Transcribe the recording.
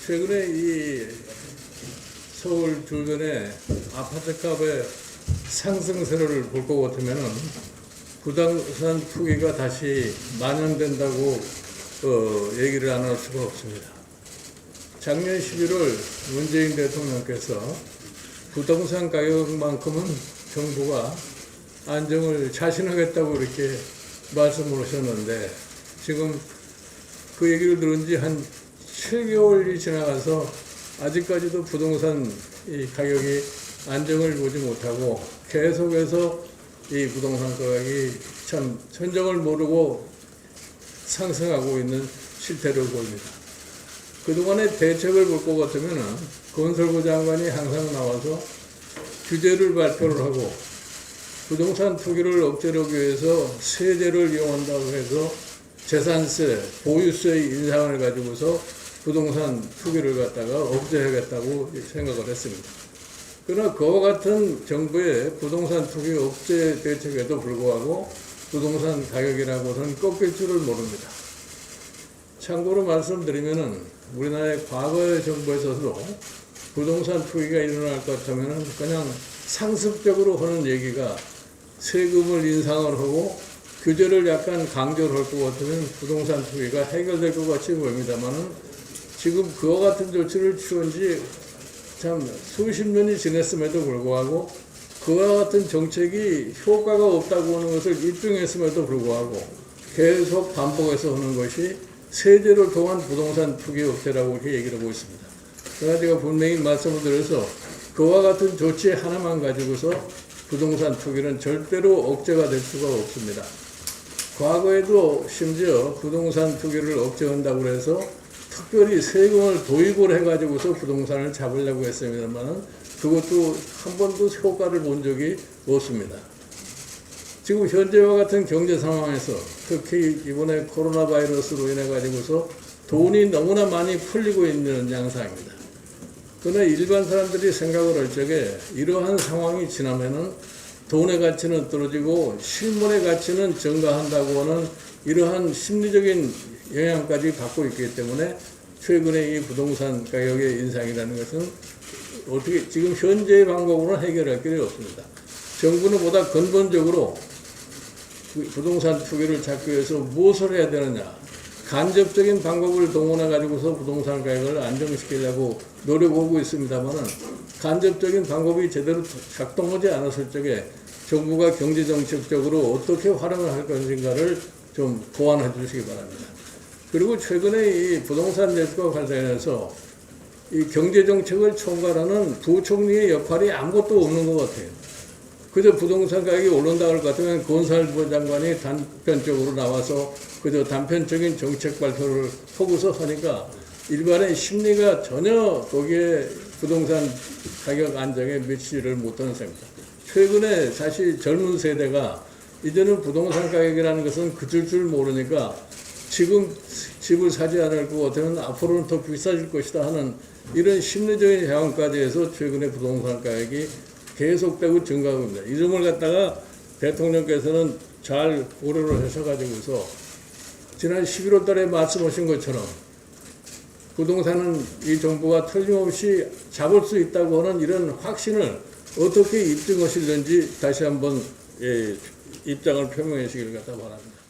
최근에 이 서울 주변의 아파트 값의 상승세를 볼 것 같으면은 부동산 투기가 다시 만연된다고 얘기를 안 할 수가 없습니다. 작년 11월 문재인 대통령께서 부동산 가격만큼은 정부가 안정을 자신하겠다고 이렇게 말씀을 하셨는데, 지금 그 얘기를 들은 지 한 7개월이 지나가서 아직까지도 부동산 이 가격이 안정을 보지 못하고 계속해서 이 부동산 가격이 참 천정을 모르고 상승하고 있는 실태를 보입니다. 그동안의 대책을 볼 것 같으면 건설부 장관이 항상 나와서 규제를 발표를 하고 부동산 투기를 억제하기 위해서 세제를 이용한다고 해서 재산세, 보유세 인상을 가지고서 부동산 투기를 갖다가 억제하겠다고 생각을 했습니다. 그러나 그와 같은 정부의 부동산 투기 억제 대책에도 불구하고 부동산 가격이라고는 꺾일 줄을 모릅니다. 참고로 말씀드리면은 우리나라의 과거의 정부에서도 부동산 투기가 일어날 것 같으면은 그냥 상습적으로 하는 얘기가 세금을 인상을 하고 규제를 약간 강조를 할 것 같으면 부동산 투기가 해결될 것 같이 보입니다만은 지금 그와 같은 조치를 취한 지 참 수십 년이 지났음에도 불구하고 그와 같은 정책이 효과가 없다고 하는 것을 입증했음에도 불구하고 계속 반복해서 하는 것이 세제를 통한 부동산 투기 억제라고 이렇게 얘기를 하고 있습니다. 그러나 제가 분명히 말씀을 드려서 그와 같은 조치 하나만 가지고서 부동산 투기는 절대로 억제가 될 수가 없습니다. 과거에도 심지어 부동산 투기를 억제한다고 해서 특별히 세금을 도입을 해가지고서 부동산을 잡으려고 했습니다만 그것도 한 번도 효과를 본 적이 없습니다. 지금 현재와 같은 경제 상황에서 특히 이번에 코로나 바이러스로 인해 가지고서 돈이 너무나 많이 풀리고 있는 양상입니다. 그러나 일반 사람들이 생각을 할 적에 이러한 상황이 지나면은 돈의 가치는 떨어지고 실물의 가치는 증가한다고 하는 이러한 심리적인 영향까지 받고 있기 때문에 최근에 이 부동산 가격의 인상이라는 것은 어떻게 지금 현재의 방법으로는 해결할 길이 없습니다. 정부는 보다 근본적으로 부동산 투기를 잡기 위해서 무엇을 해야 되느냐, 간접적인 방법을 동원해 가지고서 부동산 가격을 안정시키려고 노력하고 있습니다만은 간접적인 방법이 제대로 작동하지 않았을 적에 정부가 경제정책적으로 어떻게 활용을 할 것인가를 좀 보완해 주시기 바랍니다. 그리고 최근에 이 부동산 대책과 관련해서 이 경제정책을 총괄하는 부총리의 역할이 아무것도 없는 것 같아요. 그저 부동산 가격이 오른다 할 것 같으면 건설부 장관이 단편적으로 나와서 그저 단편적인 정책 발표를 하고서 하니까 일반의 심리가 전혀 거기에 부동산 가격 안정에 미치지를 못하는 셈입니다. 최근에 사실 젊은 세대가 이제는 부동산 가격이라는 것은 그칠 줄 모르니까 지금 집을 사지 않을 것 같으면 앞으로는 더 비싸질 것이다 하는 이런 심리적인 상황까지 해서 최근에 부동산 가격이 계속되고 증가하고 있습니다. 이 점을 갖다가 대통령께서는 잘 고려를 하셔가지고서 지난 11월 달에 말씀하신 것처럼 부동산은 이 정부가 틀림없이 잡을 수 있다고 하는 이런 확신을 어떻게 입증하실는지 다시 한번 입장을 표명해 주시길 바랍니다.